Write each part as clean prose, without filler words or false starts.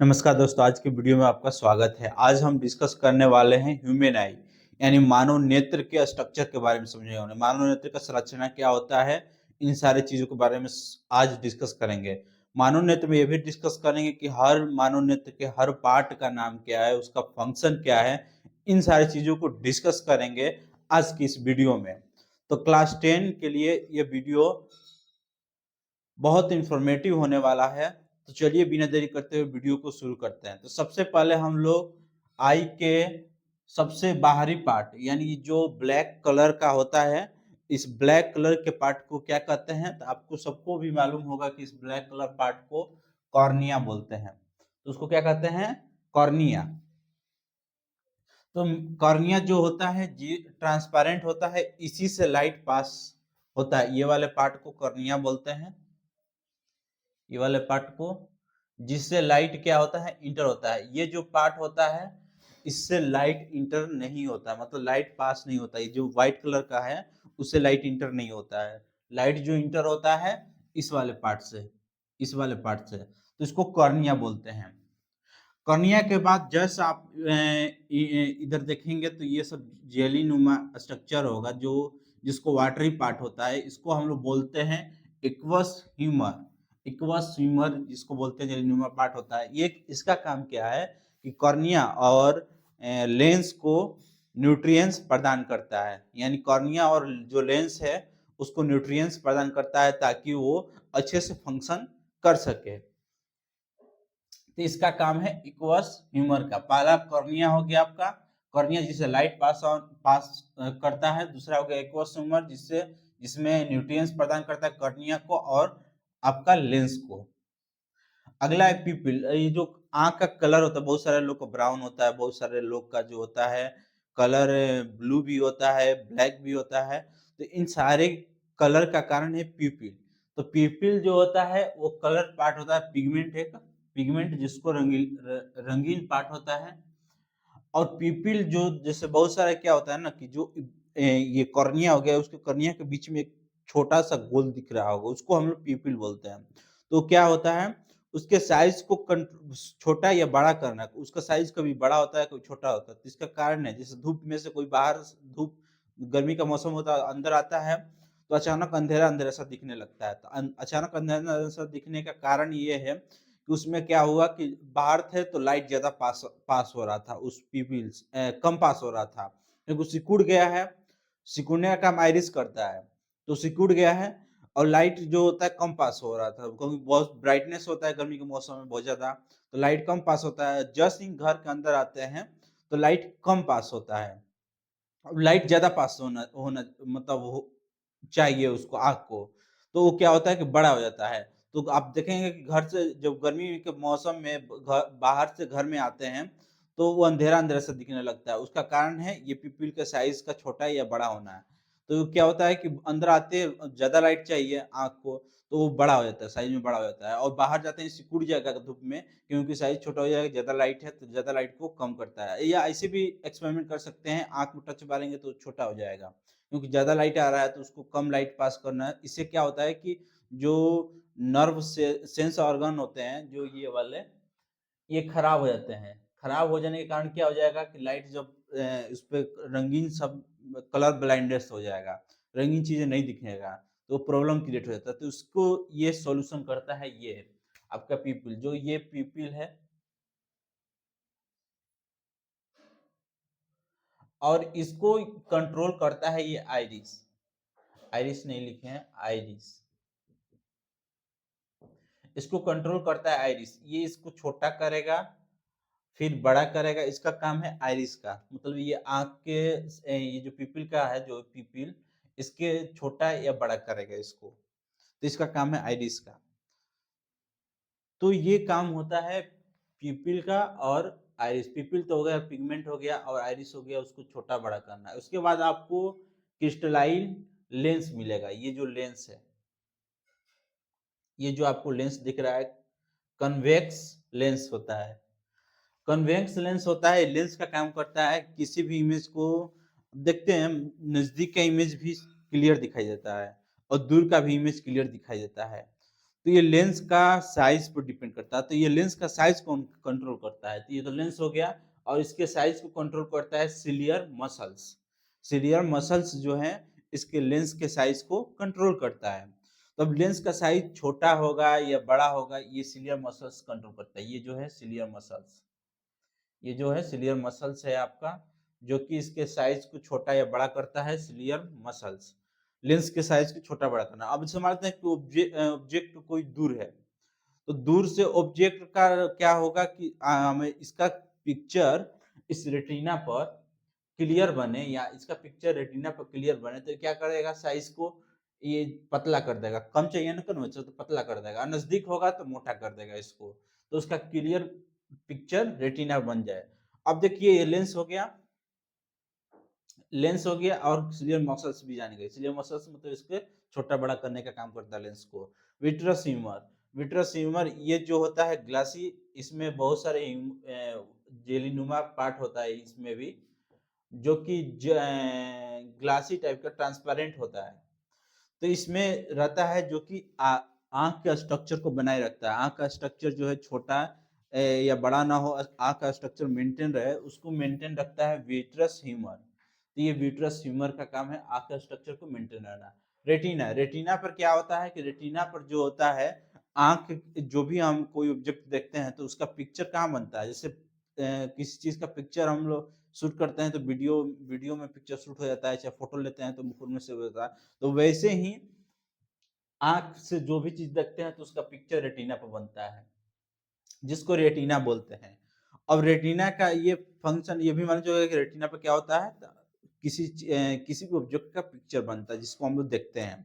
नमस्कार दोस्तों, आज की वीडियो में आपका स्वागत है। आज हम डिस्कस करने वाले हैं ह्यूमन आई यानी मानव नेत्र के स्ट्रक्चर के बारे में समझने वाले। मानव नेत्र का संरचना क्या होता है, इन सारी चीज़ों के बारे में आज डिस्कस करेंगे। मानव नेत्र में ये भी डिस्कस करेंगे कि हर मानव नेत्र के हर पार्ट का नाम क्या है, उसका फंक्शन क्या है। इन सारी चीज़ों को डिस्कस करेंगे आज की इस वीडियो में। तो क्लास 10 के लिए ये वीडियो बहुत इंफॉर्मेटिव होने वाला है। तो चलिए बिना देरी करते हुए वीडियो को शुरू करते हैं। तो सबसे पहले हम लोग आई के सबसे बाहरी पार्ट यानी जो ब्लैक कलर का होता है, इस ब्लैक कलर के पार्ट को क्या कहते हैं? तो आपको सबको भी मालूम होगा कि इस ब्लैक कलर पार्ट को कॉर्निया बोलते हैं। तो उसको क्या कहते हैं? कॉर्निया। तो कॉर्निया जो होता है जी ट्रांसपेरेंट होता है, इसी से लाइट पास होता है। ये वाले पार्ट को कॉर्निया बोलते हैं, ये वाले पार्ट को, जिससे लाइट क्या होता है? इंटर होता है। ये जो पार्ट होता है इससे लाइट इंटर नहीं होता, मतलब लाइट पास नहीं होता। ये जो व्हाइट कलर का है उससे लाइट इंटर नहीं होता है। लाइट जो इंटर होता है इस वाले पार्ट से, इस वाले पार्ट से। तो इसको कॉर्निया बोलते हैं। कॉर्निया के बाद जैसा आप इधर देखेंगे तो ये सब जेली नुमा स्ट्रक्चर होगा, जो जिसको वाटरी पार्ट होता है। इसको हम लोग बोलते हैं एक्वस ह्यूमर। एक्वस ह्यूमर जिसको बोलते हैं जेली नुमा पार्ट होता है। ये इसका काम क्या है कि कॉर्निया और लेंस को न्यूट्रिएंट्स प्रदान करता है। यानी कॉर्निया और जो लेंस है उसको न्यूट्रिएंट्स प्रदान करता है ताकि वो अच्छे से फंक्शन कर सके। तो इसका काम है इक्वस ह्यूमर का। पहला कॉर्निया हो गया आपका, कॉर्निया जिससे लाइट पास करता है। दूसरा हो गया इक्वस ह्यूमर जिसमें न्यूट्रिएंट्स प्रदान करता है कॉर्निया को और आपका लेंस को। अगला है पिपिल। ये जो आंख का कलर होता है, बहुत सारे लोग का ब्राउन होता है, बहुत सारे लोग का जो होता है कलर ब्लू भी होता है, ब्लैक भी होता है। तो इन सारे कलर का कारण है पिपिल। तो पिपिल जो होता है वो कलर पार्ट होता है, पिगमेंट एक पिगमेंट जिसको रंगीन पार्ट होता है। और पिपिल जो जैसे बहुत सारे क्या होता है ना कि जो ये कॉर्निया हो गया, उसके कॉर्निया के बीच में एक छोटा सा गोल दिख रहा होगा, उसको हम लोग पिपिल बोलते हैं। तो क्या होता है, उसके साइज को छोटा या बड़ा करना, उसका साइज कभी बड़ा होता है कभी छोटा होता है। तो इसका कारण है जैसे धूप में से कोई बाहर धूप, गर्मी का मौसम होता है, अंदर आता है तो अचानक अंधेरा अंधेरा सा दिखने लगता है। तो अचानक अंधेरा अंधेरा सा दिखने का कारण ये है कि उसमें क्या हुआ कि बाहर थे तो लाइट ज्यादा पास पास हो रहा था, उस पीपल्स कम पास हो रहा था क्योंकि वो सिकुड़ गया है। सिकुड़ने का काम आइरिस करता है, तो सिकुड़ गया है और लाइट जो होता है कम पास हो रहा था क्योंकि बहुत ब्राइटनेस होता है गर्मी के मौसम में बहुत ज्यादा। तो लाइट कम पास होता है, जस्ट इन घर के अंदर आते हैं तो लाइट कम पास होता है। अब लाइट ज्यादा पास होना होना मतलब चाहिए उसको, आँख को, तो वो क्या होता है कि बड़ा हो जाता है। तो आप देखेंगे कि घर से जब गर्मी के मौसम में बाहर से घर में आते हैं, तो वो अंधेरा-अंधेरा सा दिखने लगता है। उसका कारण है ये पिपल के साइज़ का छोटा या बड़ा होना है। तो क्या होता है कि अंदर आते ज़्यादा लाइट चाहिए आँख को, तो वो बड़ा हो जाता है, साइज़ में बड़ा हो जाता है और बाहर जाते ही सिकुड़ जाएगा धूप में क्योंकि साइज़ छोटा हो जाएगा, ज़्यादा लाइट है तो ज़्यादा लाइट को कम करता है। या ऐसे भी एक्सपेरिमेंट कर सकते हैं, आँख में टच मारेंगे तो छोटा हो जाएगा। क्योंकि ज़्यादा लाइट आ रहा है तो उसको कम लाइट पास करना है। इससे क्या होता है कि जो नर्व से सेंस ऑर्गन होते हैं जो ये वाले, ये खराब हो जाते हैं। खराब हो जाने के कारण क्या हो जाएगा कि लाइट जब उसपे रंगीन सब कलर ब्लाइंडनेस हो जाएगा, रंगीन चीज़ें नहीं दिखेगा, तो प्रॉब्लम क्रिएट हो जाता है। तो उसको ये सॉल्यूशन करता है ये आपका पीपल, जो ये पीपल है और इसको कंट्रोल करता है ये आइरिस। आइरिस नहीं लिखे हैं, आइरिस। इसको कंट्रोल करता है आइरिस। ये इसको छोटा करेगा, फिर बड़ा करेगा। इसका काम है आइरिस का, मतलब ये आँख के ये जो पिपिल का है, जो पिपिल इसके छोटा या बड़ा करेगा इसको। तो इसका काम है आइरिस का। तो ये काम होता है पिपिल का और आइरिस। पिपिल तो हो गया, पिगमेंट हो गया, और आइरिस हो गया उसको छोटा बड़ा करना है। उसके बाद आपको क्रिस्टलाइन लेंस मिलेगा। ये जो लेंस है, ये जो आपको लेंस दिख रहा है, कन्वेक्स लेंस होता है। कन्वेक्स लेंस होता है, लेंस का काम करता है किसी भी इमेज को देखते हैं, नजदीक का इमेज भी क्लियर दिखाई देता है और दूर का भी इमेज क्लियर दिखाई देता है। तो ये लेंस का साइज पर डिपेंड करता है। तो ये लेंस का साइज कौन कंट्रोल करता है? तो ये तो लेंस हो गया, और इसके साइज को कंट्रोल करता है सिलियर मसल्स। सिलियर मसल्स जो है इसके लेंस के साइज को कंट्रोल करता है। तो अब लेंस का साइज छोटा होगा या बड़ा होगा, ये सिलियर मसल्स कंट्रोल करता है। ये जो है सिलियर मसल्स, ये जो है सिलियर मसल्स है आपका, जो कि इसके साइज को छोटा या बड़ा करता है, सिलियर मसल्स। लेंस के साइज को छोटा बड़ा करना। अब जैसे मानते हैं कि ऑब्जेक्ट कोई दूर है, तो दूर से ऑब्जेक्ट का क्या होगा कि हमें इसका पिक्चर इस रेटिना पर क्लियर बने, या इसका पिक्चर रेटिना पर क्लियर बने, तो क्या करेगा, साइज को ये पतला कर देगा। कम चाहिए ना कन्वर्जन, तो पतला कर देगा, नजदीक होगा तो मोटा कर देगा इसको, तो उसका क्लियर पिक्चर रेटिना बन जाए। अब देखिए ये लेंस हो गया, लेंस हो गया, और सिलियर मसल्स भी जाने गए। सिलियर मसल्स मतलब इसके छोटा बड़ा करने का काम करता है लेंस को। विट्रस ह्यूमर, विट्रस ह्यूमर ये जो होता है ग्लासी, इसमें बहुत सारे जेलीनुमा पार्ट होता है इसमें भी, जो कि ग्लासी टाइप का ट्रांसपेरेंट होता है। तो इसमें रहता है जो कि आंख के स्ट्रक्चर को बनाए रखता है। आंख का स्ट्रक्चर जो है छोटा या बड़ा ना हो, आंख का स्ट्रक्चर मेंटेन रहे, उसको मेंटेन रखता है विट्रस ह्यूमर। तो ये विट्रस ह्यूमर का काम है आंख का स्ट्रक्चर को मेंटेन रहना। रेटिना, रेटिना पर क्या होता है कि रेटिना पर जो होता है, आंख जो भी हम कोई ऑब्जेक्ट देखते हैं तो उसका पिक्चर कहाँ बनता है। जैसे किसी चीज का पिक्चर हम लोग शूट करते हैं तो वीडियो वीडियो में पिक्चर शूट हो जाता है, चाहे फोटो लेते हैं तो उनमें से हो जाता है। तो वैसे ही आंख से जो भी चीज देखते हैं तो उसका पिक्चर रेटिना पर बनता है, जिसको रेटिना बोलते हैं। अब रेटिना का ये फंक्शन ये भी मालूम चलेगा कि रेटिना पे क्या होता है, किसी भी ऑब्जेक्ट का पिक्चर बनता है जिसको हम लोग देखते हैं।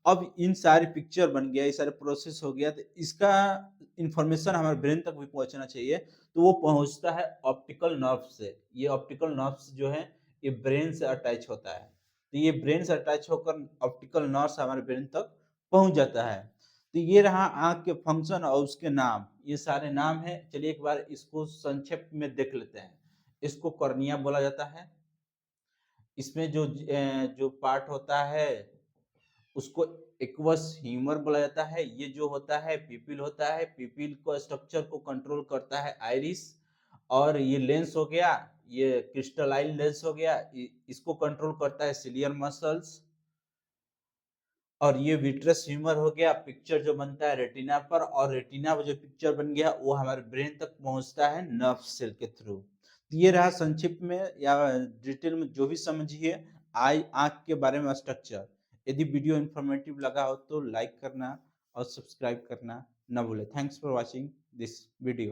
अब इन सारे पिक्चर बन गया, ये सारे प्रोसेस हो गया, तो इसका इंफॉर्मेशन हमारे ब्रेन तक भी पहुंचना चाहिए, तो वो पहुंचता है ऑप्टिकल नर्व से। ये ऑप्टिकल नर्व्स जो है ये ब्रेन से अटैच होता है, तो ये ब्रेन से अटैच होकर ऑप्टिकल नर्व्स हमारे ब्रेन तक पहुंच जाता है। तो ये रहा आंख के फंक्शन और उसके नाम, ये सारे नाम है। चलिए एक बार इसको संक्षेप में देख लेते हैं। इसको कॉर्निया बोला जाता है। इसमें जो पार्ट होता है उसको एक्वस ह्यूमर बोला जाता है। ये जो होता है पीपिल होता है, पीपिल को स्ट्रक्चर को कंट्रोल करता है आइरिस। और ये लेंस हो गया, ये क्रिस्टलाइन लेंस हो गया, इसको कंट्रोल करता है सिलियर मसल्स। और ये विट्रस ह्यूमर हो गया, पिक्चर जो बनता है रेटिना पर, और रेटिना पर जो पिक्चर बन गया वो हमारे ब्रेन तक पहुंचता है नर्व सेल के थ्रू। तो ये रहा संक्षिप्त में या डिटेल में जो भी समझिए आई आंख के बारे में स्ट्रक्चर। यदि वीडियो इन्फॉर्मेटिव लगा हो तो लाइक करना और सब्सक्राइब करना ना भूले। Thanks for watching this video.